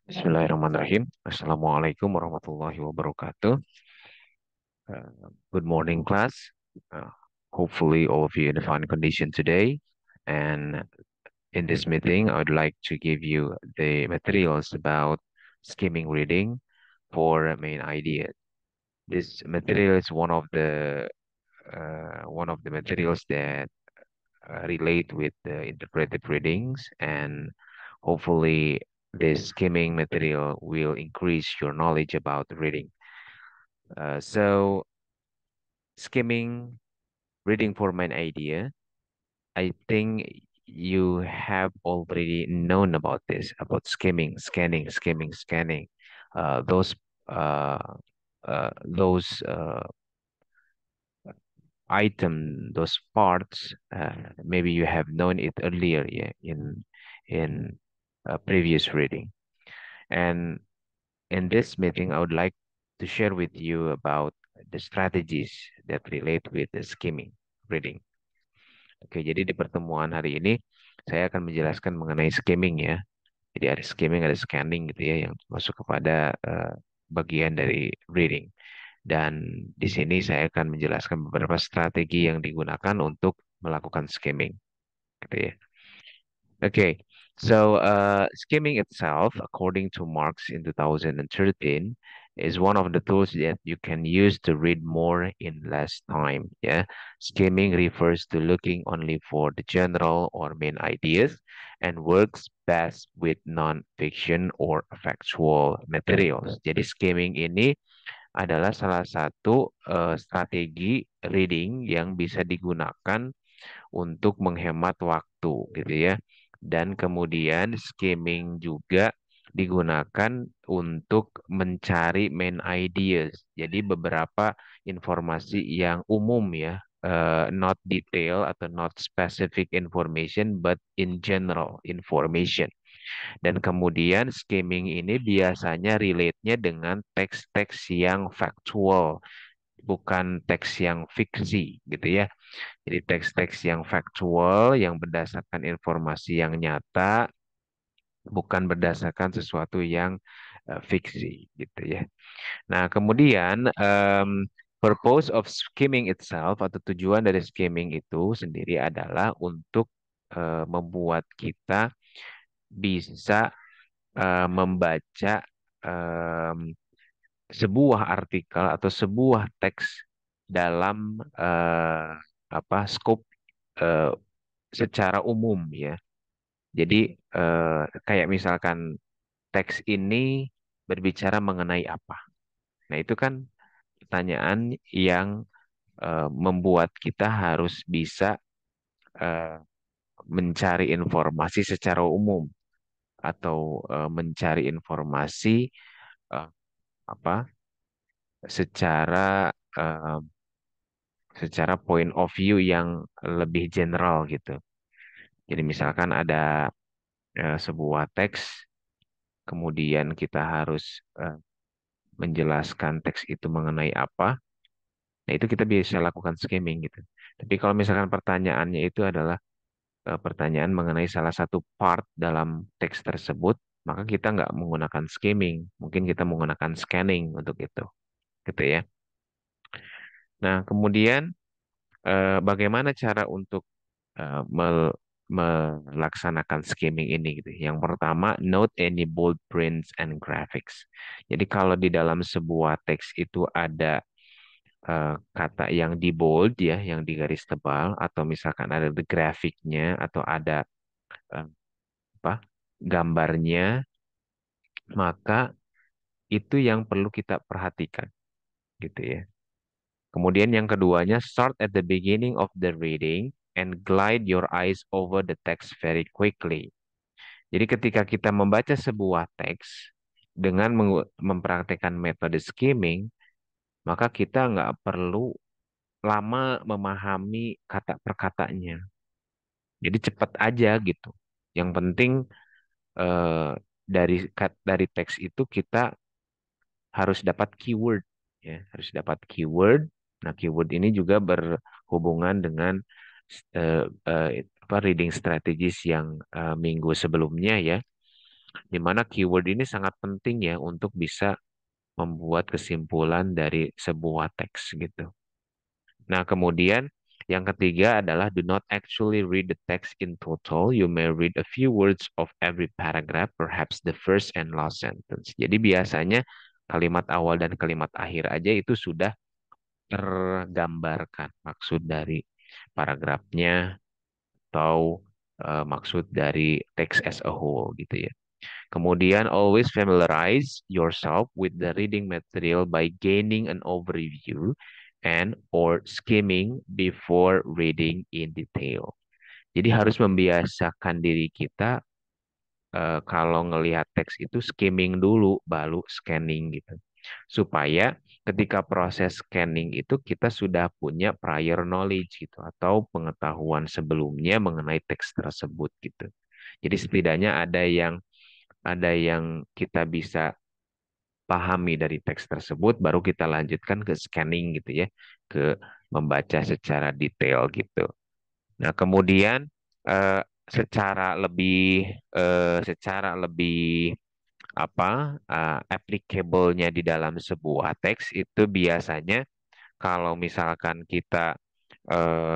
Bismillahirrahmanirrahim. Assalamualaikum warahmatullahi wabarakatuh. Good morning, class. Uh, Hopefully, all of you in a fine condition today. And in this meeting, I would like to give you the materials about skimming reading for main ideas. This material is one of the materials that relate with the interpretive readings, and hopefully, this skimming material will increase your knowledge about reading. So skimming, reading for main idea, I think you have already known about this, about skimming, scanning. Uh, those uh, those item, those parts, maybe you have known it earlier, yeah, in previous reading. And in this meeting, I would like to share with you about the strategies that relate with the skimming reading. Oke, jadi di pertemuan hari ini saya akan menjelaskan mengenai skimming ya. Jadi ada skimming, ada scanning gitu ya, yang masuk kepada bagian dari reading. Dan di sini saya akan menjelaskan beberapa strategi yang digunakan untuk melakukan skimming, gitu ya. Okay, so skimming itself, according to Marx in 2013, is one of the tools that you can use to read more in less time. Yeah, skimming refers to looking only for the general or main ideas and works best with non-fiction or factual materials. Jadi skimming ini adalah salah satu strategi reading yang bisa digunakan untuk menghemat waktu gitu ya. Dan kemudian skimming juga digunakan untuk mencari main ideas. Jadi beberapa informasi yang umum ya, not detail atau not specific information, but in general information. Dan kemudian skimming ini biasanya relate-nya dengan teks-teks yang factual, bukan teks yang fiksi gitu ya. Jadi teks-teks yang faktual, yang berdasarkan informasi yang nyata, bukan berdasarkan sesuatu yang fiksi, gitu ya. Nah, kemudian purpose of skimming itself atau tujuan dari skimming itu sendiri adalah untuk membuat kita bisa membaca em, sebuah artikel atau sebuah teks dalam apa scope eh, secara umum ya. Jadi kayak misalkan teks ini berbicara mengenai apa. Nah, itu kan pertanyaan yang membuat kita harus bisa eh, mencari informasi secara umum atau mencari informasi eh, apa secara eh, secara point of view yang lebih general gitu. Jadi misalkan ada sebuah teks, kemudian kita harus menjelaskan teks itu mengenai apa. Nah, itu kita bisa lakukan skimming gitu. Tapi kalau misalkan pertanyaannya itu adalah pertanyaan mengenai salah satu part dalam teks tersebut, maka kita nggak menggunakan skimming. Mungkin kita menggunakan scanning untuk itu. Gitu ya. Nah, kemudian bagaimana cara untuk melaksanakan skimming ini gitu. Yang pertama, note any bold prints and graphics. Jadi kalau di dalam sebuah teks itu ada kata yang di bold ya, yang di garis tebal, atau misalkan ada the grafiknya atau ada eh, apa gambarnya, maka itu yang perlu kita perhatikan gitu ya. Kemudian yang keduanya, start at the beginning of the reading and glide your eyes over the text very quickly. Jadi ketika kita membaca sebuah teks dengan mempraktekkan metode skimming, maka kita nggak perlu lama memahami kata per katanya. Jadi cepat aja gitu. Yang penting eh, dari teks itu kita harus dapat keyword ya, harus dapat keyword. Nah, keyword ini juga berhubungan dengan apa reading strategies yang minggu sebelumnya ya. di mana keyword ini sangat penting ya untuk bisa membuat kesimpulan dari sebuah teks gitu. Nah, kemudian yang ketiga adalah do not actually read the text in total. You may read a few words of every paragraph, perhaps the first and last sentence. Jadi biasanya kalimat awal dan kalimat akhir aja itu sudah tergambarkan maksud dari paragrafnya atau maksud dari teks as a whole gitu ya. Kemudian always familiarize yourself with the reading material by gaining an overview and or skimming before reading in detail. Jadi harus membiasakan diri kita kalau ngelihat teks itu skimming dulu baru scanning gitu. Supaya ketika proses scanning itu kita sudah punya prior knowledge gitu atau pengetahuan sebelumnya mengenai teks tersebut gitu. Jadi setidaknya ada yang kita bisa pahami dari teks tersebut, baru kita lanjutkan ke scanning gitu ya, ke membaca secara detail gitu. Nah, kemudian eh, secara lebih secara lebih apa applicable-nya di dalam sebuah teks itu biasanya kalau misalkan kita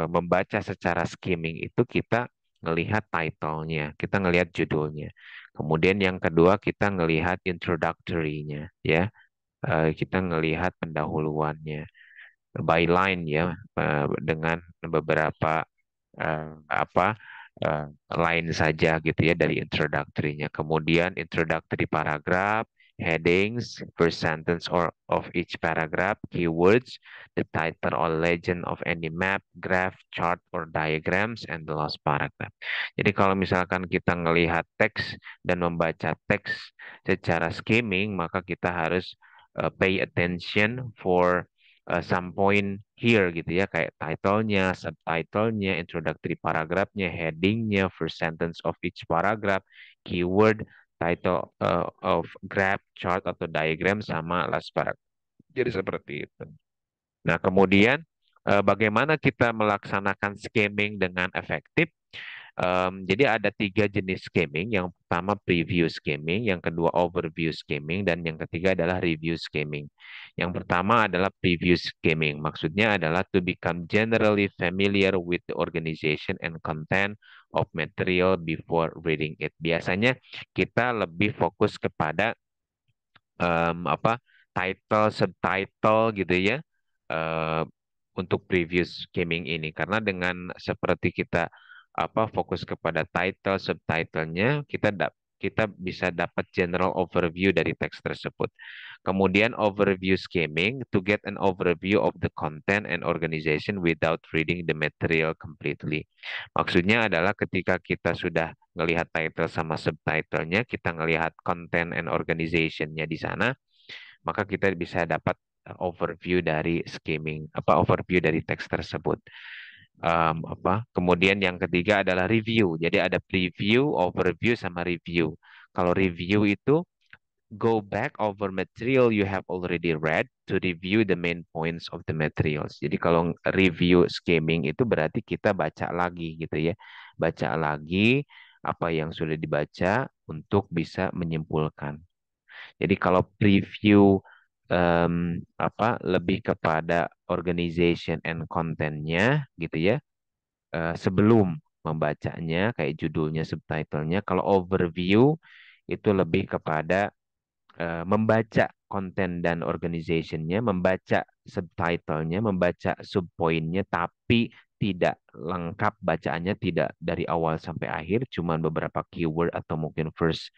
membaca secara skimming itu kita ngelihat title-nya, kita ngelihat judulnya. Kemudian yang kedua kita ngelihat introductory-nya ya. Kita ngelihat pendahuluannya byline ya dengan beberapa apa eh, line saja gitu ya dari introductory-nya. Kemudian introductory paragraph, headings, first sentence or of each paragraph, keywords, the title or legend of any map, graph, chart or diagrams, and the last paragraph. Jadi kalau misalkan kita ngelihat teks dan membaca teks secara skimming, maka kita harus pay attention for some point here gitu ya kayak title-nya, subtitle-nya, introductory paragraph-nya, heading-nya, first sentence of each paragraph, keyword, title of graph, chart atau diagram sama last paragraph. Jadi seperti itu. Nah, kemudian bagaimana kita melaksanakan scamming dengan efektif? Jadi ada tiga jenis scamming. Yang pertama preview scamming, yang kedua overview scamming, dan yang ketiga adalah review scamming. Yang pertama adalah preview scamming. Maksudnya adalah to become generally familiar with the organization and content of material before reading it. Biasanya kita lebih fokus kepada apa title, subtitle gitu ya eh, untuk previous gaming ini karena dengan seperti kita apa fokus kepada title, subtitlenya kita bisa dapat general overview dari teks tersebut. Kemudian overview skimming to get an overview of the content and organization without reading the material completely. Maksudnya adalah ketika kita sudah ngelihat title sama subtitlenya, kita ngelihat content and organization-nya di sana, maka kita bisa dapat overview dari skimming, apa overview dari teks tersebut. Kemudian yang ketiga adalah review. Jadi ada preview, overview, sama review. Kalau review itu go back over material you have already read to review the main points of the materials. Jadi kalau review skimming itu berarti kita baca lagi gitu ya. Baca lagi apa yang sudah dibaca untuk bisa menyimpulkan. Jadi kalau preview lebih kepada organization and content-nya gitu ya. Sebelum membacanya kayak judulnya, subtitlenya. Kalau overview itu lebih kepada membaca konten dan organization-nya, membaca subtitlenya, membaca subpoinnya, tapi tidak lengkap bacaannya, tidak dari awal sampai akhir, cuma beberapa keyword atau mungkin first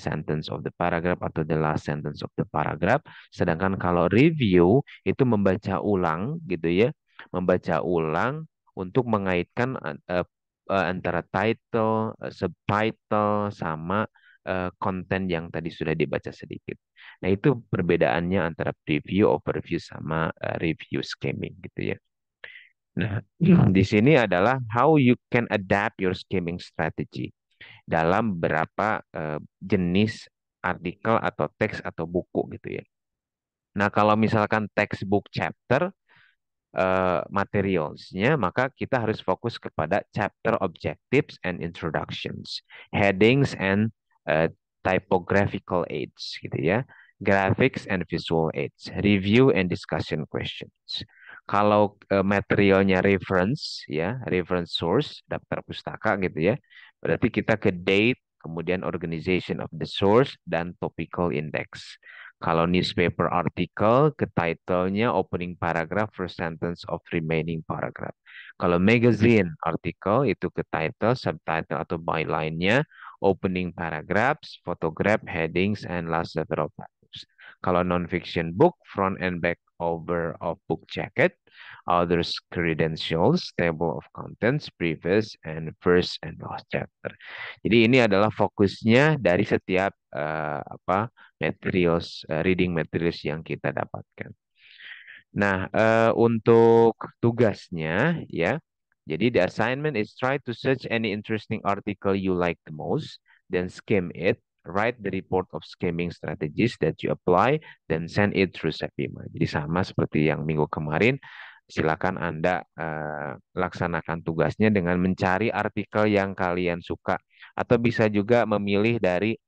sentence of the paragraph atau the last sentence of the paragraph. Sedangkan kalau review itu membaca ulang gitu ya, membaca ulang untuk mengaitkan antara title, subtitle sama konten yang tadi sudah dibaca sedikit. Nah, itu perbedaannya antara preview, overview, sama review skimming gitu ya. Nah, di sini adalah how you can adapt your skimming strategy dalam beberapa jenis artikel atau teks atau buku gitu ya. Nah, kalau misalkan textbook chapter materialsnya, maka kita harus fokus kepada chapter objectives and introductions, headings and uh, typographical aids gitu ya, graphics and visual aids, review and discussion questions. Kalau materialnya reference ya, reference source, daftar pustaka gitu ya, berarti kita ke date, kemudian organization of the source, dan topical index. Kalau newspaper article, ke title-nya, opening paragraph, first sentence of remaining paragraph. Kalau magazine article itu ke title, subtitle atau byline-nya, opening paragraphs, photograph, headings, and last several paragraphs. Kalau non-fiction book, front and back over of book jacket, others credentials, table of contents, preface, and first and last chapter. Jadi ini adalah fokusnya dari setiap materials, reading materials yang kita dapatkan. Nah, untuk tugasnya ya, jadi the assignment is try to search any interesting article you like the most, then skim it, write the report of skimming strategies that you apply, then send it through Sepima. Jadi sama seperti yang minggu kemarin, silakan Anda laksanakan tugasnya dengan mencari artikel yang kalian suka, atau bisa juga memilih dari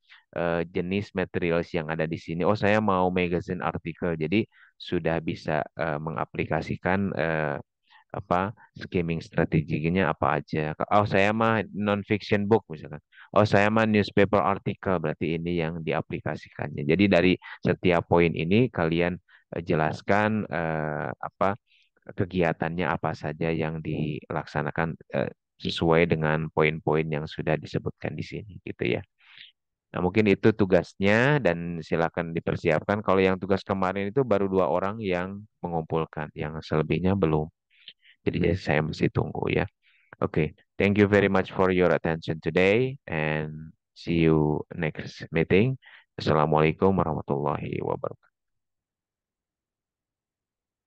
jenis materials yang ada di sini. Oh, saya mau magazine artikel. Jadi sudah bisa mengaplikasikan apa skimming strateginya apa aja. Oh, saya mah non-fiction book misalkan. Oh, saya mah newspaper article, berarti ini yang diaplikasikannya. Jadi dari setiap poin ini kalian jelaskan apa kegiatannya apa saja yang dilaksanakan sesuai dengan poin-poin yang sudah disebutkan di sini gitu ya. Nah, mungkin itu tugasnya dan silakan dipersiapkan. Kalau yang tugas kemarin itu baru 2 orang yang mengumpulkan, yang selebihnya belum. Jadi saya masih tunggu ya. Oke, thank you very much for your attention today and see you next meeting. Assalamualaikum warahmatullahi wabarakatuh.